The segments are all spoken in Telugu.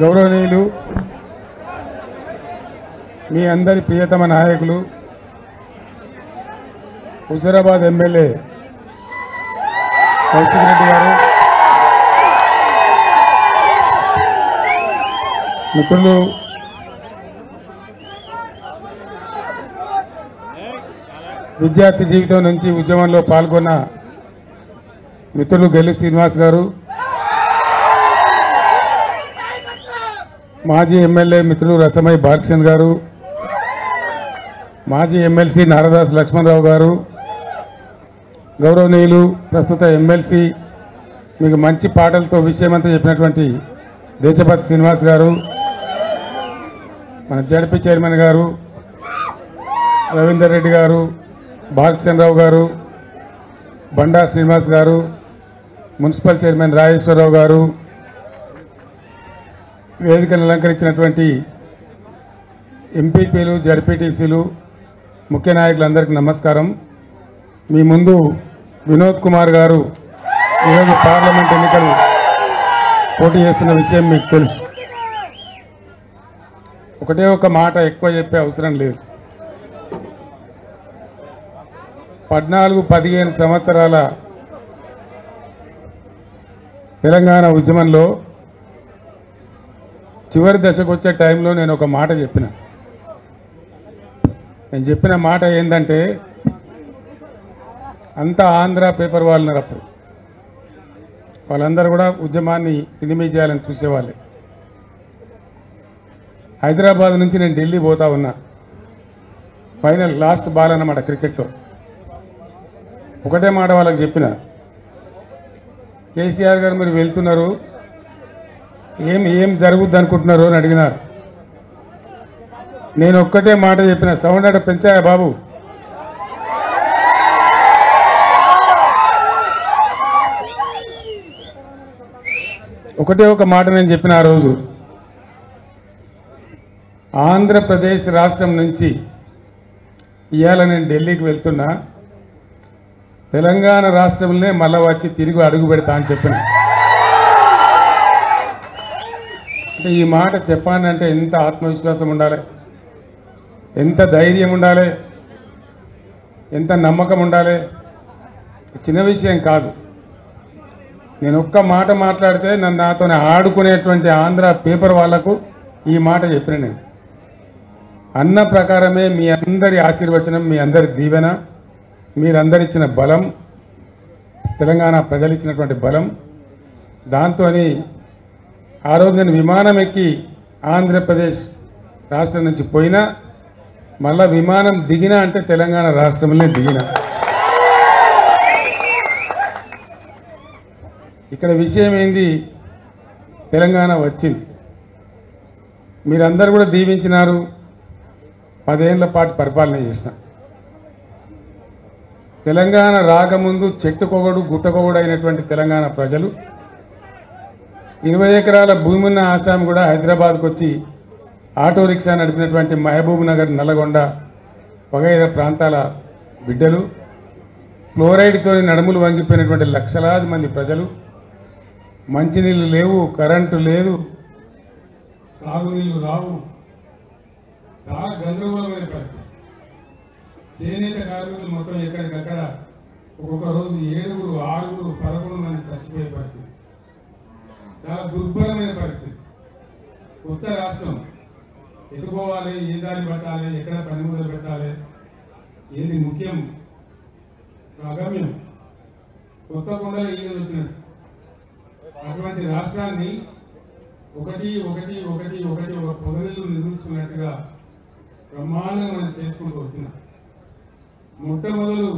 గౌరవనీయులు మీ అందరి ప్రియతమ నాయకులు హుజూరాబాద్ ఎమ్మెల్యే కౌశిక్ రెడ్డి గారు, మిత్రులు విద్యార్థి జీవితం నుంచి ఉద్యమంలో పాల్గొన్న మిత్రులు గెల్లు శ్రీనివాస్ గారు, మాజీ ఎమ్మెల్యే మిత్రులు రసమయ్య బాలకృష్ణ గారు, మాజీ ఎమ్మెల్సీ నారదాస్ లక్ష్మణరావు గారు, గౌరవనీయులు ప్రస్తుత ఎమ్మెల్సీ మీకు మంచి పాటలతో విషయమంతా చెప్పినటువంటి దేశపతి శ్రీనివాస్ గారు, మన జడ్పీ చైర్మన్ గారు రవీందర్ రెడ్డి గారు, బాలకృష్ణరావు గారు, బండా శ్రీనివాస్ గారు, మున్సిపల్ చైర్మన్ రాజేశ్వరరావు గారు, వేదికను అలంకరించినటువంటి ఎంపీపీలు, జడ్పీటీసీలు, ముఖ్య నాయకులందరికీ నమస్కారం. మీ ముందు వినోద్ కుమార్ గారు ఈరోజు పార్లమెంట్ ఎన్నికలు పోటీ చేస్తున్న విషయం మీకు తెలుసు. ఒకటే ఒక మాట ఎక్కువ చెప్పే అవసరం లేదు. 14-15 సంవత్సరాల తెలంగాణ ఉద్యమంలో చివరి దశకు వచ్చే టైంలో నేను ఒక మాట చెప్పిన. నేను చెప్పిన మాట ఏంటంటే, అంతా ఆంధ్ర పేపర్ వాళ్ళు ఉన్నారు. అప్పుడు వాళ్ళందరూ కూడా ఉద్యమాన్ని ఎనిమిది చేయాలని చూసేవాళ్ళే. హైదరాబాద్ నుంచి నేను ఢిల్లీ పోతా ఉన్నా. ఫైనల్ లాస్ట్ బాల్ అన్నమాట క్రికెట్లో. ఒకటే మాట వాళ్ళకి చెప్పిన, కేసీఆర్ గారు మీరు వెళ్తున్నారు, ఏం జరుగుద్ది అనుకుంటున్నారు అని అడిగినారు. నేను ఒక్కటే మాట చెప్పిన, సౌండ్ అంటే పెంచాయా బాబు, ఒకటే ఒక మాట నేను చెప్పిన ఆ రోజు. ఆంధ్రప్రదేశ్ రాష్ట్రం నుంచి ఇవాళ నేను ఢిల్లీకి వెళ్తున్నా, తెలంగాణ రాష్ట్రంలోనే మళ్ళా వచ్చి తిరిగి అడుగు పెడతా అని చెప్పిన. అంటే ఈ మాట చెప్పానంటే ఎంత ఆత్మవిశ్వాసం ఉండాలి, ఎంత ధైర్యం ఉండాలి, ఎంత నమ్మకం ఉండాలి. చిన్న విషయం కాదు. నేను ఒక్క మాట మాట్లాడితే నన్ను నాతో ఆడుకునేటువంటి ఆంధ్ర పేపర్ వాళ్లకు ఈ మాట చెప్పిన. నేను అన్న ప్రకారమే మీ అందరి ఆశీర్వచనం, మీ అందరి దీవెన, మీరందరు ఇచ్చిన బలం, తెలంగాణ ప్రజలు ఇచ్చినటువంటి బలం, దాంతో ఆ రోజు నేను విమానం ఎక్కి ఆంధ్రప్రదేశ్ రాష్ట్రం నుంచి పోయినా, మళ్ళా విమానం దిగినా అంటే తెలంగాణ రాష్ట్రంలోనే దిగినా. ఇక్కడ విషయం ఏంది, తెలంగాణ వచ్చింది, మీరందరూ కూడా దీవించినారు. 10 ఏళ్ల పాటు పరిపాలన చేసిన. తెలంగాణ రాకముందు చెట్టుకొగడు గుట్టకొగడు అయినటువంటి తెలంగాణ ప్రజలు 20 ఎకరాల భూమి ఉన్న ఆసాం కూడా హైదరాబాద్కు వచ్చి ఆటో రిక్షా నడిపినటువంటి మహబూబ్ నగర్, నల్లగొండ వగైరా ప్రాంతాల బిడ్డలు, ఫ్లోరైడ్తో నడుములు వంగిపోయినటువంటి లక్షలాది మంది ప్రజలు, మంచినీళ్ళు లేవు, కరెంటు లేదు, సాగునీళ్ళు రావు, చాలా గందరగోళమైన పరిస్థితి. చేనేత కార్మికులు మొత్తం ఎక్కడికక్కడ ఒక్కొక్క రోజు 7, 6, 11 మంది చచ్చిపోయే పరిస్థితి. చాలా దుర్భరమైన పరిస్థితి. కొత్త రాష్ట్రం ఎటుపోవాలి, ఏ దారి పట్టాలి, ఎక్కడ పని మొదలు పెట్టాలి, ఏది ముఖ్యం, అగమ్యం, కొత్త కొండలు ఈగలు వచ్చినట్టు. అటువంటి రాష్ట్రాన్ని ఒకటి ఒక పొదరిల్లు నిర్మించుకున్నట్టుగా బ్రహ్మాండంగా మనం చేసుకుంటూ వచ్చిన. మొట్టమొదలు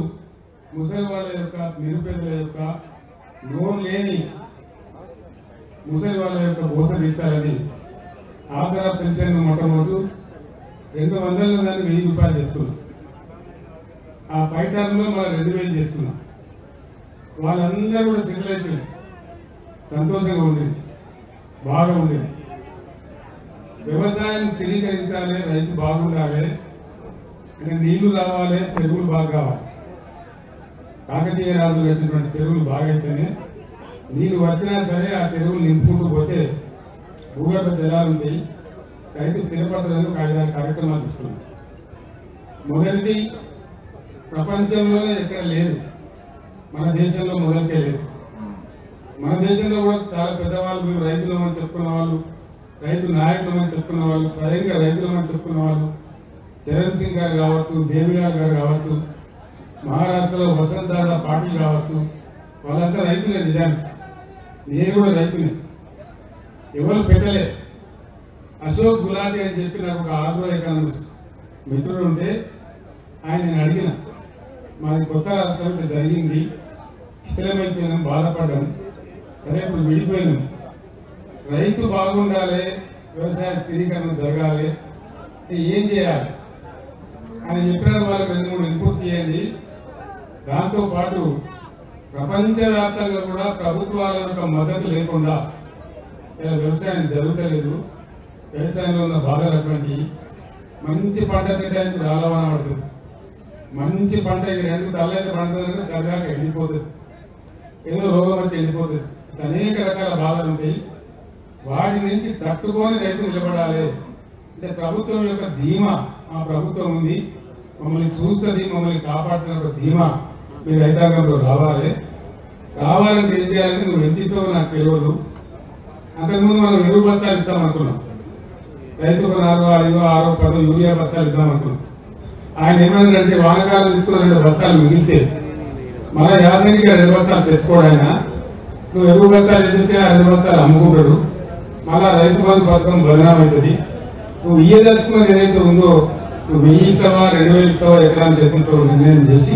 ముసలి వాళ్ళ యొక్క, నిరుపేదల యొక్క, నోరు లేని ముసలి వాళ్ళ యొక్క బోస తీర్చాలని ఆసరా పెన్షన్ మొట్టమొదటి 200 దాన్ని 1000 రూపాయలు చేసుకున్నాం. ఆ పై టర్మ్లో మనం 2000 చేసుకున్నాం. వాళ్ళందరూ కూడా సెటిల్ అయిపోయారు. సంతోషంగా ఉండేది, బాగా ఉండేది. వ్యవసాయం స్థిరీకరించాలి, రైతు బాగుండాలి అంటే నీళ్లు రావాలి, చెరువులు బాగా కావాలి. కాకతీయ రాజులు కట్టినటువంటి చెరువులు బాగైతేనే నీళ్ళు వచ్చినా సరే ఆ చెరువులు నింపుకుంటూ పోతే భూగర్భ జలాలు ఉంటాయి, రైతు స్థిరపడతారని ఒక 5-6 కార్యక్రమాలు ఇస్తున్నాం. మొదటిది ప్రపంచంలోనే ఎక్కడ లేదు, మన దేశంలో మొదటికే లేదు. మన దేశంలో కూడా చాలా పెద్దవాళ్ళు మీరు రైతులమని చెప్పుకున్న వాళ్ళు, రైతు నాయకులమని చెప్పుకున్న వాళ్ళు, స్వయంగా రైతులమని చెప్పుకున్న వాళ్ళు, చరణ్ సింగ్ గారు కావచ్చు, దేవిలాల్ గారు కావచ్చు, మహారాష్ట్రలో వసంత్ దాదా పాటిల్ కావచ్చు, వాళ్ళంతా రైతులే. నిజానికి నేను కూడా రైతునే, ఎవరు పెట్టలే. అశోక్ గులాటి అని చెప్పి నాకు ఒక ఆగ్రో ఎకానమిస్ట్ మిత్రుడు ఉంటే ఆయన నేను అడిగిన, మాది కొత్త రాష్ట్రం జరిగింది, శిథిలమైపోయినాం, బాధపడ్డాం, సరే ఇప్పుడు విడిపోయినాం, రైతు బాగుండాలి, వ్యవసాయ స్థిరీకరణ జరగాలి, ఏం చేయాలి అని చెప్పిన వాళ్ళకి 2-3 ఇన్పుట్స్ చేయండి. దాంతోపాటు ప్రపంచవ్యాప్తంగా కూడా ప్రభుత్వాల యొక్క మద్దతు లేకుండా ఇలా వ్యవసాయం జరుగుతలేదు, వ్యవసాయంలో ఉన్న బాధలు అటువంటి. మంచి పంట చేయడానికి రాలవాన పడుతుంది, మంచి పంట 2 తల్లైతే పండుతుందంటే దగ్గర ఎండిపోతుంది, ఏదో రోగం వచ్చి ఎండిపోతుంది. అనేక రకాల బాధలు ఉంటాయి, వాటి నుంచి తట్టుకొని రైతు నిలబడాలి. అంటే ప్రభుత్వం యొక్క ధీమా, మా ప్రభుత్వం ఉంది, మమ్మల్ని చూస్తుంది, మమ్మల్ని కాపాడుతున్న ఒక ధీమా మీ రైతాంగంలో రావాలి. రావాలంటే ఏం చేయాలంటే నువ్వు ఎంత ఇస్తావో నాకు తెలియదు. అంతకుముందు మనం ఎరువు బస్తాలు ఇస్తామనుకున్నాం, రైతుకు 4, 5, 6, 10 యూరియా బస్తాలు ఇద్దామనుకున్నాం. ఆయన ఏమన్నారంటే వానకాలం తీసుకున్న 2 బస్తాలు మిగిలితే మళ్ళీ యాసంగిగా 2 బస్తాలు తెచ్చుకోడు ఆయన, నువ్వు ఎరువు బస్తాలు వేసేస్తే ఆ 2 బస్తాలు అమ్ముకుంటాడు, మళ్ళా రైతు బంధు పథకం బదనామవుతుంది. నువ్వు ఇయ్యదలుచుకున్నది ఏదైతే ఉందో నువ్వు 1000 ఇస్తావా, 2000 ఇస్తావా, ఎకరాన్ని తెచ్చిస్తావో నిర్ణయం చేసి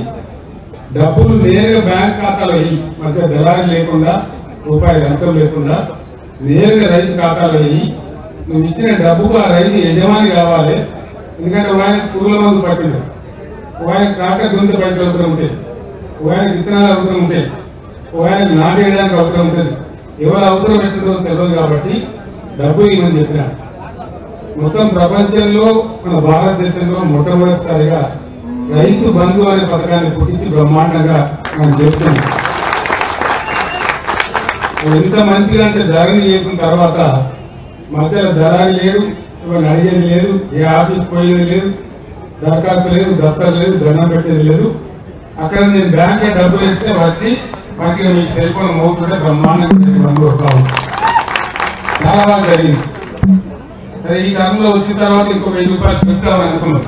డబ్బులు నేరుగా బ్యాంక్ ఖాతాలో వేయి, మధ్య దళారీ లేకుండా, రూపాయి లంచం లేకుండా నేరుగా రైతు ఖాతాలో వేయి. నువ్వు ఇచ్చిన డబ్బుకు ఆ రైతు యజమాని కావాలి. ఎందుకంటే ఆయన పురుగుల మందు పట్టింది, ఆయన ట్రాక్టర్ దున్నితే పైసలు అవసరం ఉంటాయి, ఆయన విత్తనాలు అవసరం ఉంటాయి, ఆయన నాటేయడానికి అవసరం ఉంటుంది. ఎవరు అవసరం పెట్టిందో తెలియదు కాబట్టి డబ్బులు ఇవ్వమని చెప్పిన. మొత్తం ప్రపంచంలో మన భారతదేశంలో మొట్టమొదటిసారిగా రైతు బంధు అనే పథకాన్ని పుట్టించి బ్రహ్మాండంగా మనం చేస్తున్నాం. ఎంత మంచిగా అంటే ధరణి చేసిన తర్వాత మధ్యలో దళారీ లేడు, ఇవన్నీ అడిగేది లేదు, ఏ ఆఫీస్ పోయేది లేదు, దరఖాస్తు లేదు, దఫ్తర్ లేదు, దండం పెట్టేది లేదు. అక్కడ నేను బ్యాంక్లో డబ్బులు వేస్తే వచ్చి మంచిగా మీ సెల్ ఫోన్ మోగుతుంటే బ్రహ్మాండంగా బంధు వస్తా ఉంది. చాలా బాగా జరిగింది. సరే ఈ తరంలో వచ్చిన తర్వాత ఇంకో 1000 రూపాయలు పెంచుతామని అనుకున్నాం,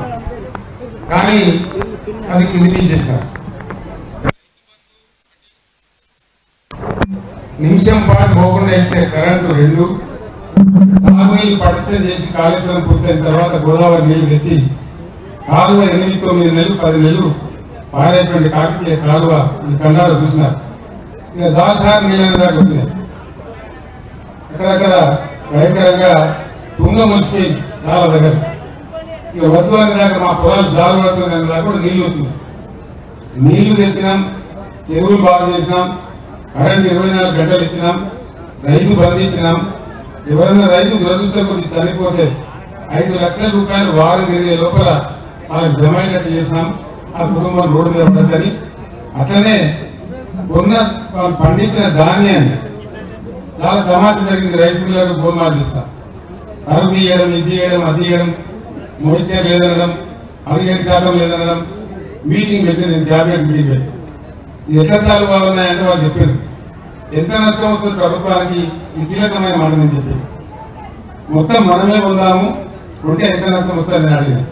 కానీ అది కింది తీసేస్తారు. నిమిషం పాటు పోకుండా ఇచ్చే కరెంటు 2, సాగునీళ్ళు పటిష్టం చేసి కాళేశ్వరం పూర్తయిన తర్వాత గోదావరి నీళ్లు తెచ్చి కాలువ 8, 9 నెలలు 10 నెలలు పారేటువంటి కాకతీయ కాలువ ఈ కండాలు చూసినారు. ఇక సార్ నీళ్ళ దాకా వచ్చినాయి. అక్కడక్కడ భయంకరంగా తుంగ మునిసిపోయింది చాలా దగ్గర. ఇక వద్దు అనే దాకా మా పొలాలు జాలు పడుతుంది అనే దాకా కూడా నీళ్లు వచ్చినాయి. నీళ్లు తెచ్చినాం, చెరువులు బాగు చేసినాం, కరెంట్ 24 గంటలు ఇచ్చినాం, రైతు బంధు ఇచ్చినాం. ఎవరైనా రైతు దురదృష్టం కొద్ది చనిపోతే 5 లక్షల రూపాయలు వారం తిరిగే లోపల వాళ్ళకి జమ అయ్యేటట్టు చేసినాం. ఆ కుటుంబం రోడ్డు మీద పడ్డదని. అట్లనే కొన్న వాళ్ళు పండించిన ధాన్యాన్ని చాలా తమాషా జరిగింది. రైస్ మిల్లర్ గోల్మాల్ తీస్తాం, అరుగు తీయడం, ఇది తీయడం, అది తీయడం, మోయిచర్ లేదనడం, 17% లేదనడం. మీటింగ్ పెట్టింది, క్యాబినెట్ మీటింగ్ పెట్టి ఇది ఎట్లా సాల్వ్ కావాలన్నాయంటే వాళ్ళు చెప్పారు ఎంత నష్టం అవుతుంది ప్రభుత్వానికి, ఇది కీలకమైన మాట అని చెప్పి. మొత్తం మనమే పొందాము, ఉంటే ఎంత నష్టం వస్తుంది అని అడిగాను.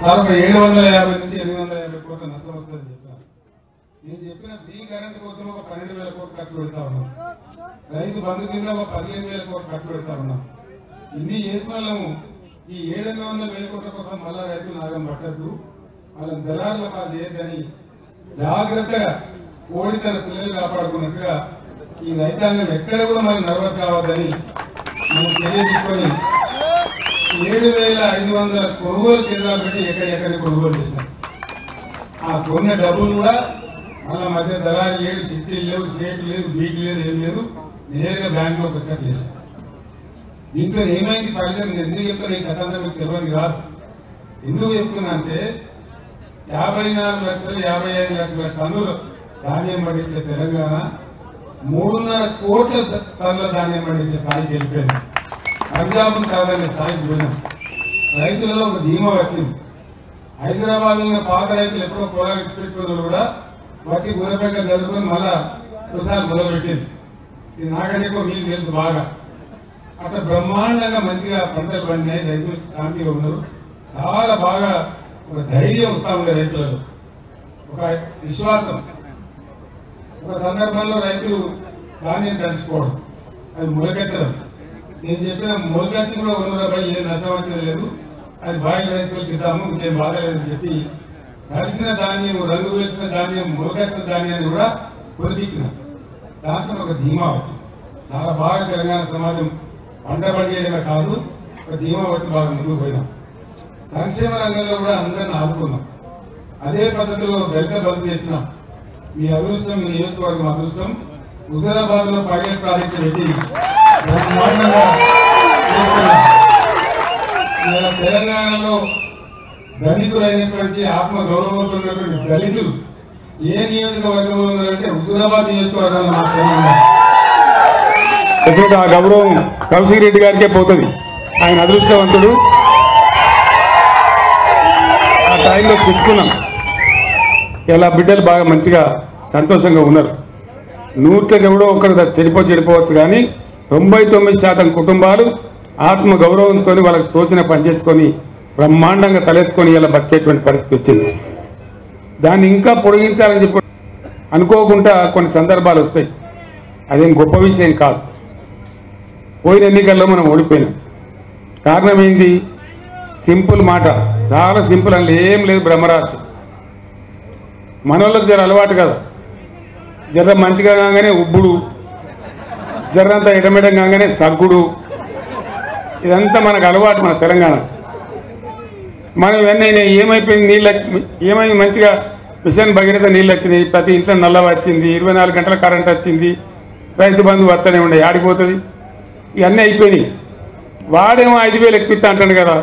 సార్ ఒక 750 నుంచి 850 కోట్ల నష్టం వస్తుందని చెప్పాను. నేను చెప్పిన ఫ్రీ కరెంట్ కోసం ఒక 12,000 కోట్లు ఖర్చు పెడతా ఉన్నాం, రైతు బంధు కింద ఒక 15,000 కోట్లు ఖర్చు పెడతా ఉన్నాం. ఇన్ని చేసిన వాళ్ళము ఈ 700,000 కోట్ల కోసం మళ్ళా రైతు నాగం పట్టద్దు, వాళ్ళని దళారుల పాలు చేయొద్దని జాగ్రత్తగా కోడి తన పిల్లలు కాపాడుకున్నట్టుగా ఈ రైతాంగం ఎక్కడ కూడా మరి నర్వస్ కావద్దని మనం చర్య తీసుకొని 7,500 కొనుగోలు కేంద్రాలు పెట్టి ఎక్కడెక్కడికి కొనుగోలు చేసినాం. ఆ కొన్న డబ్బులు కూడా మళ్ళా మధ్య దళారీ లేడు, సిటీలు లేవు, స్టేట్ లేదు, బీట్ లేదు, ఏం లేదు, నేరుగా బ్యాంకులో పుస్తకం చేశాం. దీంట్లో ఏమైంది ఫలితం ఎందుకు చెప్తున్నా, ఈ కథ అంతా మీకు తెలియదు కాదు. ఎందుకు చెప్తున్నా అంటే 54 లక్షలు 55 లక్షల టన్నులు ధాన్యం పండించే తెలంగాణ 3.5 కోట్ల టన్నుల ధాన్యం పండించే స్థాయికి వెళ్ళిపోయింది. పంజాబ్ కాదని స్థాయికి పోయినాం. రైతులలో ఒక ధీమా వచ్చింది. హైదరాబాద్ ఉన్న పాత రైతులు ఎప్పుడో పొలాలు ఇచ్చిపెట్టుకున్నారు కూడా వచ్చి గురపేక చదువుకొని మళ్ళా ఒకసారి మొదలుపెట్టింది. ఇది నాకంటే ఎక్కువ మీకు తెలుసు బాగా. అట్లా బ్రహ్మాండంగా మంచిగా పంటలు పండినాయి, రైతులు శాంతిగా ఉన్నారు. చాలా బాగా ఒక ధైర్యం వస్తూ ఉంది రైతులలో, ఒక విశ్వాసం. ఒక సందర్భంలో రైతులు ధాన్యం తడిచిపోవడం, అది మొలకెత్తడం. నేను చెప్పిన మొలకెచ్చి కూడా ఉన్నరాబాయి ఏం నచ్చవచ్చేది లేదు, అది బాయిల్ రైస్ మిల్కి ఇద్దాము, ఇంకేం బాధ లేదని చెప్పి తడిసిన ధాన్యం, రంగు వేసిన ధాన్యం, మొలకెత్తిన ధాన్యాన్ని కూడా కొనిపించిన. దాంట్లో ఒక ధీమా వచ్చింది. చాలా బాగా తెలంగాణ సమాజం పంట పండియడమే కాదు, ఒక ధీమా వచ్చి బాగా ముందుకు పోయినాం. సంక్షేమ రంగంలో కూడా అందరిని ఆదుకున్నాం. అదే పద్ధతిలో దళిత బంధు తెచ్చినాం. మీ అదృష్టం, మీ నియోజకవర్గం అదృష్టం. హుజరాబాద్ లో పైలట్ ప్రాజెక్టు పెట్టి బ్రహ్మాండంగా చేస్తున్నాం. తెలంగాణలో దళితులైనటువంటి ఆత్మ గౌరవంతో ఉన్నటువంటి దళితులు ఏ నియోజకవర్గంలో ఉన్నారంటే హుజరాబాద్ నియోజకవర్గంలో మాత్రమే ఉన్నారు. ఆ గౌరవం కౌశిక్ రెడ్డి గారికే పోతుంది. ఆయన అదృష్టవంతుడు. ఆ టైంలో తెచ్చుకున్నాం. ఇలా బిడ్డలు బాగా మంచిగా సంతోషంగా ఉన్నారు. 100కి ఎవడో ఒకరు చెడిపోవచ్చు, కానీ 99% కుటుంబాలు ఆత్మ గౌరవంతో వాళ్ళకి తోచిన పని చేసుకొని బ్రహ్మాండంగా తలెత్తుకొని ఇలా బతికేటువంటి పరిస్థితి వచ్చింది. దాన్ని ఇంకా పొడిగించాలని చెప్పి అనుకోకుండా కొన్ని సందర్భాలు వస్తాయి. అదేం గొప్ప విషయం కాదు. పోయిన ఎన్నికల్లో మనం ఓడిపోయినాం. కారణం ఏంది? సింపుల్ మాట, చాలా సింపుల్. అని ఏం లేదు, బ్రహ్మరాశి. మనోళ్ళకి జర అలవాటు కదా, జర మంచిగా కాగానే ఉబ్బుడు, జర్రంతా ఎడమెడం కాగానే సగ్గుడు. ఇదంతా మనకు అలవాటు మన తెలంగాణ. మనం ఇవన్నీ ఏమైపోయింది, నీళ్ళు ఏమైంది, మంచిగా మిషన్ భగీరథ నీళ్ళు వచ్చినాయి, ప్రతి ఇంట్లో నల్ల వచ్చింది, 24 గంటల కరెంట్ వచ్చింది, రైతు బంధు వస్తూనే ఉండే, ఆడిపోతుంది. ఇవన్నీ అయిపోయినాయి. వాడేమో 5,000 ఎక్కిస్తా అంటాడు కదా,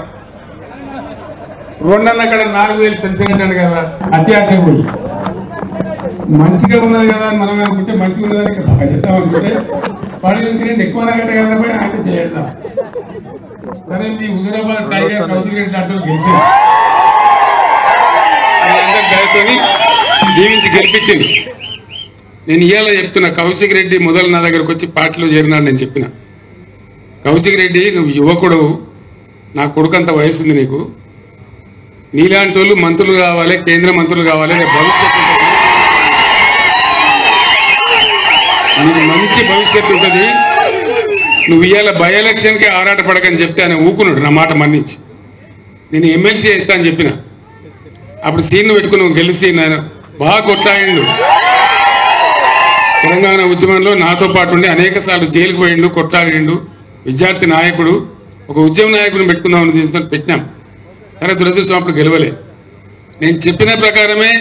2 అక్కడ 4,000 పెన్షన్ అంటాడు కదా. అత్యాశ పోయి మంచిగా ఉన్నది కదా అని మనం అనుకుంటే, మంచిగా ఉన్నదని చెప్తాం అనుకుంటే వాడు ఇంకేంటి ఎక్కువ కట్ట కదా పోయి అంటే చేస్తాం. సరే, మీ హుజూరాబాద్ టైగర్ కౌశిక్ రెడ్డి లాంటి గెలిచింది, దీవించి గెలిపించింది. నేను ఇవాళ చెప్తున్నా, కౌశిక్ రెడ్డి మొదలు నా దగ్గరకు వచ్చి పార్టీలో చేరినాడు. నేను చెప్పిన, కౌశిక్ రెడ్డి నువ్వు యువకుడు, నా కొడుకంత వయసుంది నీకు, నీలాంటి వాళ్ళు మంత్రులు కావాలి, కేంద్ర మంత్రులు కావాలి, భవిష్యత్తు ఉంటుంది, నీకు మంచి భవిష్యత్తు ఉంటుంది. నువ్వు ఇవాళ బై ఎలక్షన్కి ఆరాటపడకని చెప్తే ఆయన ఊకున్నాడు, నా మాట మన్నించి. నేను ఎమ్మెల్సీ చేస్తా అని చెప్పిన. అప్పుడు సీన్ను పెట్టుకుని నువ్వు గెలిచి ఆయన బాగా కొట్లాడిండు. తెలంగాణ ఉద్యమంలో నాతో పాటు ఉండి అనేక సార్లు జైలుకు పోయిండు, కొట్లాడిండు. విద్యార్థి నాయకుడు, ఒక ఉద్యమ నాయకుడిని పెట్టుకుందామని తీసుకొని పెట్టినాం. సరే, దురదృష్టం అప్పుడు గెలవలే. నేను చెప్పిన ప్రకారమే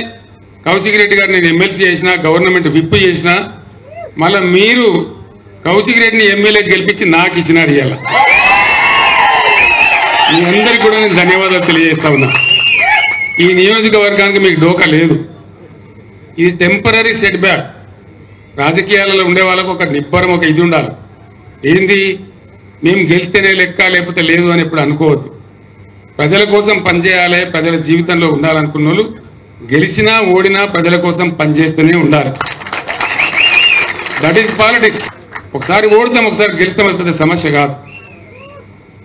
కౌశిక్ రెడ్డి గారు నేను ఎమ్మెల్సీ చేసిన, గవర్నమెంట్ విప్ చేసిన, మళ్ళీ మీరు కౌశిక్ రెడ్డిని ఎమ్మెల్యేకి గెలిపించి నాకు ఇచ్చినారు. ఇవాళ మీ అందరికీ కూడా నేను ధన్యవాదాలు తెలియజేస్తా ఉన్నా. ఈ నియోజకవర్గానికి మీకు డోకా లేదు. ఇది టెంపరీ సెట్ బ్యాక్. రాజకీయాలలో ఉండే వాళ్ళకు ఒక నిబ్బరం, ఒక ఇది ఉండాలి. ఏంది, మేము గెలిస్తేనే లెక్క, లేకపోతే లేదు అని ఎప్పుడు అనుకోవద్దు. ప్రజల కోసం పనిచేయాలి, ప్రజల జీవితంలో ఉండాలనుకున్న వాళ్ళు గెలిచినా ఓడినా ప్రజల కోసం పనిచేస్తూనే ఉండాలి. That is politics. ఒకసారి ఓడుతాం, ఒకసారి గెలుస్తాం, అది పెద్ద సమస్య కాదు.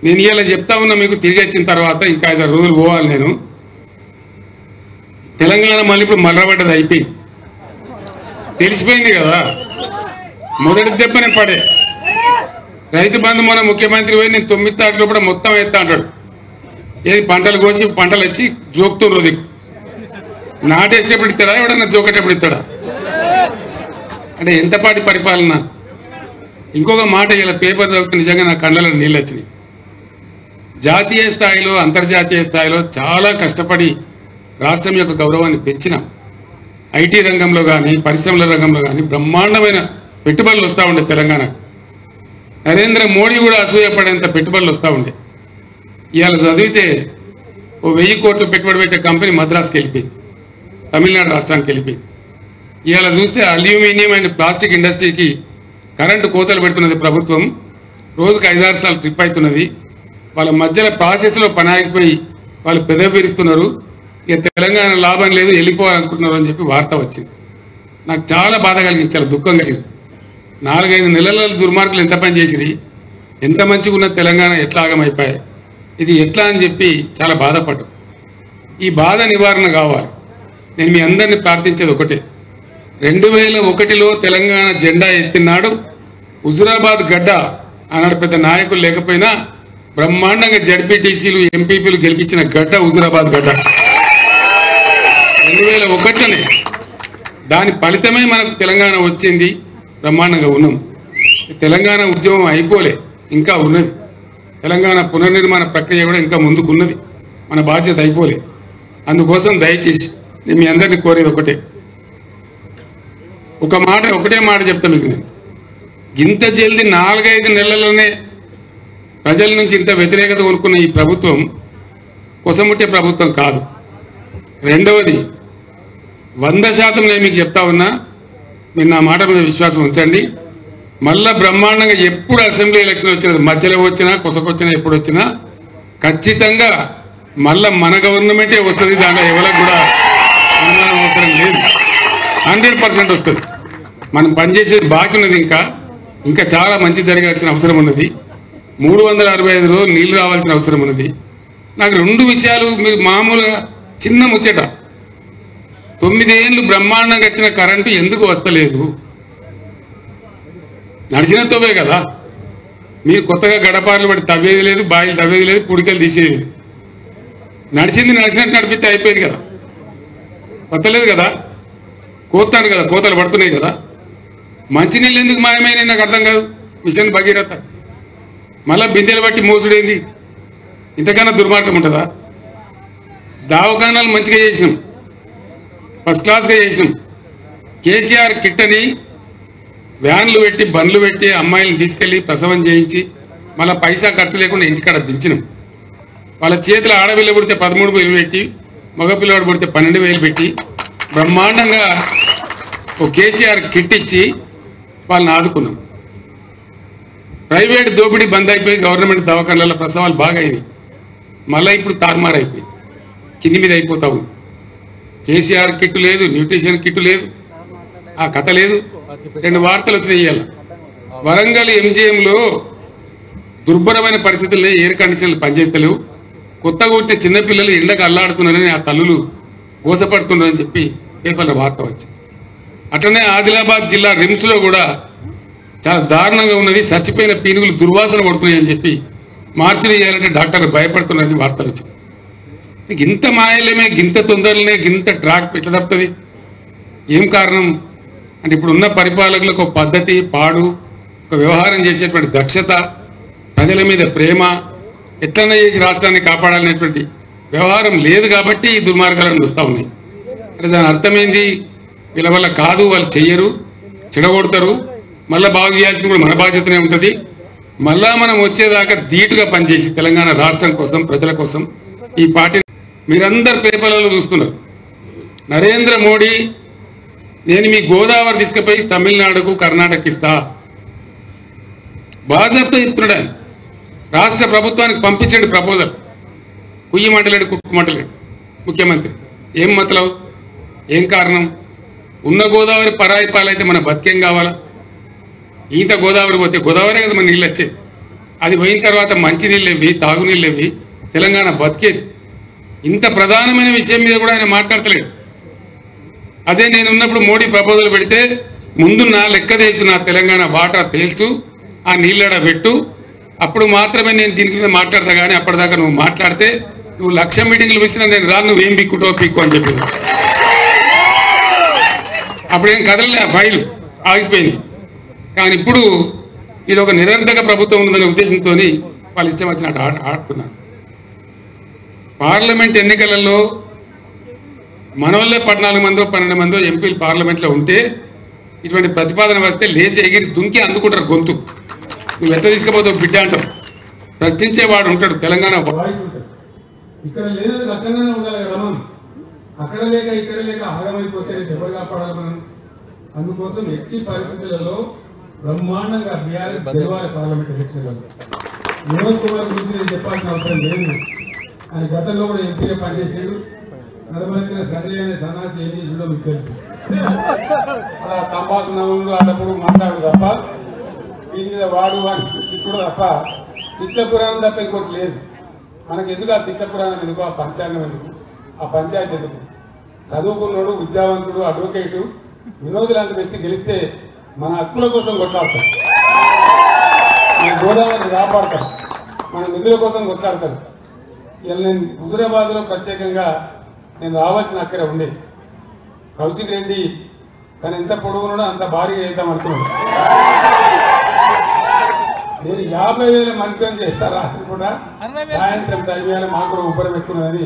నేను ఇవాళ చెప్తా ఉన్నా మీకు, తిరిగి వచ్చిన తర్వాత ఇంకా 5 రోజులు పోవాలి. నేను తెలంగాణ మళ్ళీ ఇప్పుడు మర్రబడ్డది, అయిపోయింది, తెలిసిపోయింది కదా. మొదటి దెబ్బనే పడే రైతు బంధు మన ముఖ్యమంత్రి పోయి నేను 9 తారీఖులో కూడా మొత్తం ఎత్తా అంటాడు. ఏది పంటలు కోసి పంటలు వచ్చి జోకుతుండ్రు, దిక్కు నాటేసేటప్పుడు ఇస్తాడా, ఎవడన్నా జోకేటప్పుడు ఇస్తాడా? అంటే ఎంతపాటి పరిపాలన. ఇంకొక మాట, ఇలా పేపర్ చదివితే నిజంగా నా కళ్ళలో నీళ్ళు వచ్చినాయి. జాతీయ స్థాయిలో, అంతర్జాతీయ స్థాయిలో చాలా కష్టపడి రాష్ట్రం యొక్క గౌరవాన్ని పెంచినాం. ఐటీ రంగంలో కానీ, పరిశ్రమల రంగంలో కానీ బ్రహ్మాండమైన పెట్టుబడులు వస్తూ ఉండే తెలంగాణ. నరేంద్ర మోడీ కూడా అసూయపడేంత పెట్టుబడులు వస్తూ ఉండే. ఇవాళ చదివితే ఓ 1000 కోట్లు పెట్టుబడి పెట్టే కంపెనీ మద్రాసుకి వెళ్ళిపోయింది, తమిళనాడు రాష్ట్రానికి వెళ్ళిపోయింది. ఇవాళ చూస్తే అల్యూమినియం అండ్ ప్లాస్టిక్ ఇండస్ట్రీకి కరెంటు కోతలు పెడుతున్నది ప్రభుత్వం. రోజుకు 5-6 సార్లు ట్రిప్ అవుతున్నది. వాళ్ళ మధ్యలో ప్రాసెస్లో పని ఆగిపోయి వాళ్ళు పెదవి విరుస్తున్నారు. ఇక తెలంగాణ లాభం లేదు, వెళ్ళిపోవాలనుకుంటున్నారు అని చెప్పి వార్త వచ్చింది. నాకు చాలా బాధ కలిగింది, చాలా దుఃఖం కలిగింది. 4-5 నెలల దుర్మార్గులు ఎంత పని చేసిరి, ఎంత మంచిగా ఉన్న తెలంగాణ ఎట్లా ఆగమైపోయాయి, ఇది ఎట్లా అని చెప్పి చాలా బాధపడ్డాం. ఈ బాధ నివారణ కావాలి. నేను మీ అందరినీ ప్రార్థించేది ఒకటే, 2001లో తెలంగాణ జెండా ఎత్తినాడు హుజురాబాద్ గడ్డ ఆనాడు పెద్ద నాయకులు లేకపోయినా బ్రహ్మాండంగా జడ్పీటీసీలు ఎంపీపీలు గెలిపించిన గడ్డ హుజురాబాద్ గడ్డ 2001లోనే. దాని ఫలితమే మనకు తెలంగాణ వచ్చింది, బ్రహ్మాండంగా ఉన్నాం. తెలంగాణ ఉద్యమం అయిపోలే, ఇంకా ఉన్నది. తెలంగాణ పునర్నిర్మాణ ప్రక్రియ కూడా ఇంకా ముందుకున్నది, మన బాధ్యత అయిపోలే. అందుకోసం దయచేసి నేను మీ అందరినీ కోరేది ఒకటే, ఒకటే మాట చెప్తా మీకు. నేను ఇంత జల్దీ 4-5 నెలల్లోనే ప్రజల నుంచి ఇంత వ్యతిరేకత కొనుక్కున్న ఈ ప్రభుత్వం కొసముట్టే ప్రభుత్వం కాదు. రెండవది, 100% నేను మీకు చెప్తా ఉన్నా, మీరు నా మాట మీద విశ్వాసం ఉంచండి. మళ్ళా బ్రహ్మాండంగా ఎప్పుడు అసెంబ్లీ ఎలక్షన్ వచ్చినా, మధ్యలో వచ్చినా కొసకొచ్చినా ఎప్పుడు వచ్చినా ఖచ్చితంగా మళ్ళా మన గవర్నమెంటే వస్తుంది. దాంట్లో ఎవరికి కూడా అనుమానం అవసరం లేదు, 100% వస్తుంది. మనం పనిచేసేది బాకీ ఉన్నది, ఇంకా చాలా మంచి జరగాల్సిన అవసరం ఉన్నది. 365 రోజులు నీళ్లు రావాల్సిన అవసరం ఉన్నది. నాకు 2 విషయాలు మీరు మామూలుగా చిన్న ముచ్చట, 9 ఏళ్ళు బ్రహ్మాండంగా వచ్చిన కరెంటు ఎందుకు వస్తలేదు? నడిచిన తోవే కదా. మీరు కొత్తగా గడపార్లు పడి తవ్వేది లేదు, బాయిలు తవ్వేది లేదు, పుడికలు తీసేది లేదు. నడిచినట్టు నడిపితే అయిపోయింది కదా, వస్తలేదు కదా, కోతాను కదా, కోతలు పడుతున్నాయి కదా. మంచినీళ్ళు ఎందుకు మాయమైన నాకు అర్థం కాదు. మిషన్ భగీరథ మళ్ళా బిందెలు బట్టి మోసుడేంది? ఇంతకన్నా దుర్మార్గం ఉంటుందా? దవాఖానాలు మంచిగా చేసినాం, ఫస్ట్ క్లాస్గా చేసినాం. కేసీఆర్ కిట్ అని వ్యాన్లు పెట్టి బండ్లు పెట్టి అమ్మాయిలను తీసుకెళ్లి ప్రసవం చేయించి మళ్ళీ పైసా ఖర్చు లేకుండా ఇంటికాడ దించినాం. వాళ్ళ చేతుల ఆడపిల్ల పుడితే 13,000 పెట్టి, మగపిల్లవాడు పుడితే 12,000 పెట్టి బ్రహ్మాండంగా ఓ కేసీఆర్ కిట్ ఇచ్చి వాళ్ళని ఆదుకున్నాం. ప్రైవేట్ దోపిడీ బంద్ అయిపోయి గవర్నమెంట్ దవాఖానాల ప్రసవాలు బాగా అయినాయి. మళ్ళీ ఇప్పుడు తారుమారు అయిపోయింది, కింది మీద అయిపోతా ఉంది. కేసీఆర్ కిట్ లేదు, న్యూట్రిషన్ కిట్ లేదు, ఆ కథ లేదు. 2 వార్తలు వచ్చినాయి ఇవాళ. వరంగల్ ఎంజీఎంలో దుర్భరమైన పరిస్థితుల్లో ఎయిర్ కండిషన్లు పనిచేస్తలేవు, కొత్తగా ఉంటే చిన్నపిల్లలు ఎండకు అల్లాడుతున్నారని ఆ తల్లులు గోసపడుతున్నారని చెప్పి పేపర్లో వార్త వచ్చింది. అట్లనే ఆదిలాబాద్ జిల్లా రిమ్స్లో కూడా చాలా దారుణంగా ఉన్నది, చచ్చిపోయిన పీనుగులు దుర్వాసన కొడుతున్నాయని చెప్పి మార్చిని చేయాలంటే డాక్టర్లు భయపడుతున్నారని వార్తలు వచ్చింది. ఇంత మాయలేమే, గింత తొందరలనే, గింత ట్రాక్ ఎట్లా తప్పుతుంది? ఏం కారణం అంటే ఇప్పుడు ఉన్న పరిపాలకులకు ఒక పద్ధతి, పాడు, ఒక వ్యవహారం చేసేటువంటి దక్షత, ప్రజల మీద ప్రేమ, ఎట్లన్నా చేసి రాష్ట్రాన్ని కాపాడాలనేటువంటి వ్యవహారం లేదు కాబట్టి ఈ దుర్మార్గాలను వస్తూ ఉన్నాయి. అంటే దాని అర్థమైంది, వీళ్ళ వల్ల కాదు, వాళ్ళు చెయ్యరు, చెడగొడతారు. మళ్ళీ బాగు చేయాల్సింది కూడా మన బాధ్యతనే ఉంటుంది. మళ్ళా మనం వచ్చేదాకా ధీటుగా పనిచేసి తెలంగాణ రాష్ట్రం కోసం, ప్రజల కోసం ఈ పార్టీ మీరందరు పేపర్లలో చూస్తున్నారు. నరేంద్ర మోడీ నేను మీ గోదావరి తీసుకుపోయి తమిళనాడుకు, కర్ణాటక ఇస్తా బాధ్యతతో చెప్తున్నాడు. ఆయన రాష్ట్ర ప్రభుత్వానికి పంపించండి ప్రపోజల్. కుయ్యమంటలేడు, కుట్టుమంటలేడు ముఖ్యమంత్రి. ఏం మతలవు, ఏం కారణం? ఉన్న గోదావరి పరాయి పాలైతే మన బతికేం కావాలా? ఈత గోదావరి పోతే గోదావరి కదా మన నీళ్ళు వచ్చేది. అది పోయిన తర్వాత మంచి నీళ్ళు ఇవి, తాగునీళ్ళు ఇవి, తెలంగాణ బతికేది. ఇంత ప్రధానమైన విషయం మీద కూడా ఆయన మాట్లాడతలేడు. అదే నేను ఉన్నప్పుడు మోడీ ప్రపోజల్ పెడితే ముందు నా లెక్క తేల్చు, నా తెలంగాణ వాటా తేల్చు, ఆ నీళ్ళడ పెట్టు, అప్పుడు మాత్రమే నేను దీని మీద మాట్లాడతా. కానీ అప్పటిదాకా నువ్వు మాట్లాడితే నువ్వు 1,00,000 మీటింగ్లు పిలిచినా నేను రాను, నువ్వేం పిక్కుటో పిక్కు అని చెప్పింది. అప్పుడేం కదలలే, ఆ ఫైలు ఆగిపోయింది. కానీ ఇప్పుడు ఇది ఒక నిరంతర ప్రభుత్వం ఉందనే ఉద్దేశంతో వాళ్ళు ఇష్టం వచ్చినట్టు ఆడుతున్నారు. పార్లమెంట్ ఎన్నికలలో మనోళ్ళే 14 మందో 12 మందో ఎంపీలు పార్లమెంట్లో ఉంటే ఇటువంటి ప్రతిపాదన వస్తే లేచి ఎగిరి దుంకి అందుకుంటారు గొంతు. నువ్వు ఎట్లా తీసుకుపోతావు బిడ్డ అంటారు. ప్రశ్నించేవాడు ఉంటాడు, తెలంగాణ వాయిస్ ఉంటుంది. ఇక్కడ లేదు, అక్కడనే ఉండాలి కదా మనం. అక్కడ లేక ఇక్కడ లేక ఆగమైపోతే ఎవరు కాపాడాలి మనం? అందుకోసం ఎట్టి పరిస్థితులలో బ్రహ్మాండంగా బీఆర్ఎస్ గెలవాలి పార్లమెంట్ ఎలక్షన్లో. వినోద్ కుమార్ గురించి నేను చెప్పాల్సిన అవసరం లేదు. ఆయన గతంలో కూడా ఎంపీగా పనిచేసాడు. నడవలసిన సంజయ్ అనే సన్నాసి ఏం చేసిండో మీకు తెలుసు. అలా తంబాకు నవ్వులు అన్నప్పుడు మాట్లాడు తప్ప దీని మీద వాడు అని తిట్టుడు తప్ప తిట్ల పురాణం తప్ప ఇంకోటి లేదు. మనకి ఎందుకు ఆ తిట్ల పురాణం ఎందుకు, ఆ పంచాంగం ఎందుకు, ఆ పంచాయతీ ఎందుకు? చదువుకున్నాడు, విద్యావంతుడు, అడ్వకేటు వినోద్ లాంటి వ్యక్తి గెలిస్తే మన హక్కుల కోసం కొట్లాడతారు, మన గోదావరిని కాపాడతారు, మన నిధుల కోసం కొట్లాడతారు. ఇలా నేను హుజూరాబాద్లో ప్రత్యేకంగా నేను రావాల్సిన అక్కడే ఉండేది. కౌశిక్ రెడ్డి తను ఎంత పొడుగున్నాడో అంత భారీగా వేద్దాం అనుకున్నాడు. నేను 50,000 మంత్రం చేస్తా రాత్రి కూడా, సాయంత్రం 5,000 మాకు కూడా ఉపరం ఎక్కున్నదని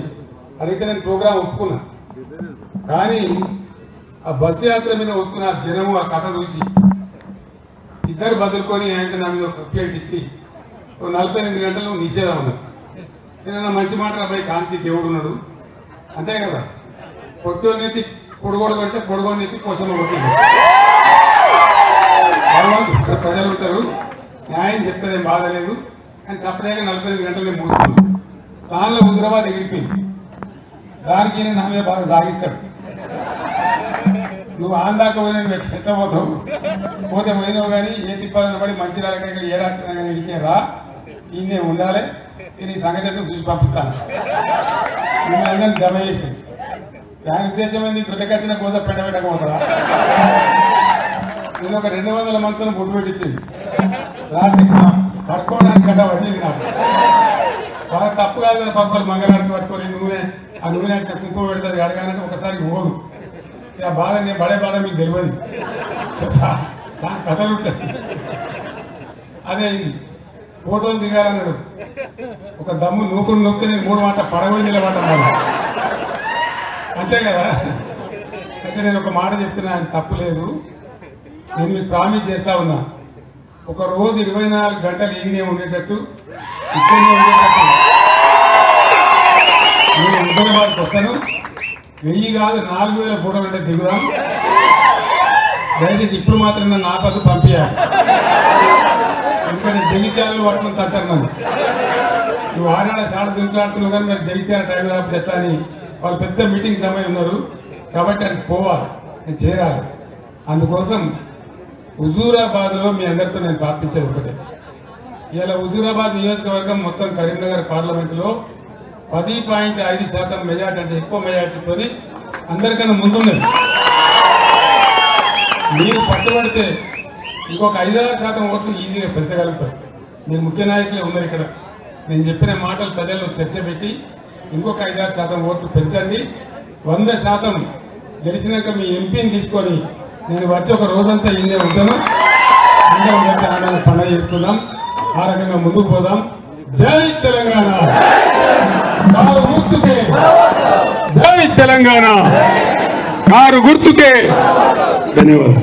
అడిగితే నేను ప్రోగ్రాం ఒప్పుకున్నా. కానీ ఆ బస్సు యాత్ర మీద ఒప్పుకున్న జనము ఆ కథ చూసి ఇద్దరు బదులుకొని అంటే నా మీద ఒక ప్లేట్ ఇచ్చి 48 గంటలు నిషేధం ఉన్నాడు. నేను మంచి మాట అబ్బాయి కాంతి దేవుడు ఉన్నాడు అంతే కదా, పొట్టోనెత్తి పొడుగోడు కొడితే పొడుగోని ఎత్తి పోషణ కొట్టింది. ప్రజలు ఉంటారు, న్యాయం చెప్తారేం బాధ లేదు అని సపరేట్గా 48 గంటలు నేను మూసుకున్నాను. దానిలో హుజూరాబాద్ ఎగిరిపోయింది. దానికి నేను నా మీద బాగా సాగిస్తాడు. నువ్వు ఆందాక పోయినా నువ్వు ఎత్తపోతావు, పోతే పోయినావు కానీ ఏ తిప్పాలని పడి మంచిర్యాల ఇక్కడ ఏ రాత్రి కానీ ఇడికే రా, ఈయనే ఉండాలి, నేను ఈ సంగతి అయితే చూసి పంపిస్తాను. మిమ్మల్ని అందరినీ జమ చేసి దాని ఉద్దేశం ఏంది, గుట్టకొచ్చిన కోస పెట్టబెట్టకపోతారా? నేను ఒక 200 మందిని బొట్టు పెట్టించింది రాత్రి పడుకోవడానికి గడ్డ పట్టింది నాకు. వాళ్ళ తప్పు కాదు కదా, పక్కలు మంగళారతి పట్టుకొని నూనె ఆ నూనె అంటే కుంకుమ పెడతారు అడగానంటే ఒకసారి పోదు. ఆ బాధ నేను పడే బాధ మీకు తెలియదు, కథలు ఉంటుంది. అదే అయింది. ఫోటోలు దిగాలన్నాడు, ఒక దమ్ము నూకుడు నొక్కితే నేను 3 మాట పడగొని నిలబడ్డాను అంతే కదా. అయితే నేను ఒక మాట చెప్తున్నా, ఆయన తప్పు లేదు. నేను మీకు ప్రామిస్ చేస్తా ఉన్నా, ఒక రోజు 24 గంటలు ఈయనే ఉండేటట్టు ఇక్కడనే ఉండేటట్టు నేను హుజూరాబాద్కి వస్తాను. 1000 కాదు 4,000 ఫోటోలు అంటే దిగుదాం. దయచేసి ఇప్పుడు మాత్రం నన్ను ఆపదు పంపించాలి. ఎందుకంటే జగిత్యాలలో పట్టుకుని తగ్గారు నన్ను. నువ్వు ఆడాడ సాడ దింట్లాడుతున్నావు కానీ మరి జగిత్యాల టైం రాకపోతే ఎట్లా అని వాళ్ళు పెద్ద మీటింగ్ సమయం ఉన్నారు కాబట్టి అది పోవాలి, నేను చేరాలి. అందుకోసం హుజూరాబాద్లో మీ అందరితో నేను ప్రార్థించేది ఒకటే, ఇలా హుజూరాబాద్ నియోజకవర్గం మొత్తం కరీంనగర్ పార్లమెంటులో 10.5% మెజార్టీ అంటే ఎక్కువ మెజార్టీతో అందరికన్నా ముందున్నది. మీరు పట్టుబడితే ఇంకొక 5-6% ఓట్లు ఈజీగా పెంచగలుగుతారు. మీరు ముఖ్య నాయకులే ఉన్నారు ఇక్కడ. నేను చెప్పిన మాటలు ప్రజల్లో చర్చ పెట్టి ఇంకొక 5-6% ఓట్లు పెంచండి. 100% గెలిచినాక మీ ఎంపీని తీసుకొని నేను వచ్చి ఒక రోజంతా ఇన్నే ఉంటాను. అందరం కలిసి ఆనందంగా పండుగ చేసుకుందాం, ఆ రకంగా ముందుకు పోదాం. జై తెలంగాణ, కారు గుర్తుకే, జై తెలంగాణ, కారు గుర్తుకే. ధన్యవాదాలు.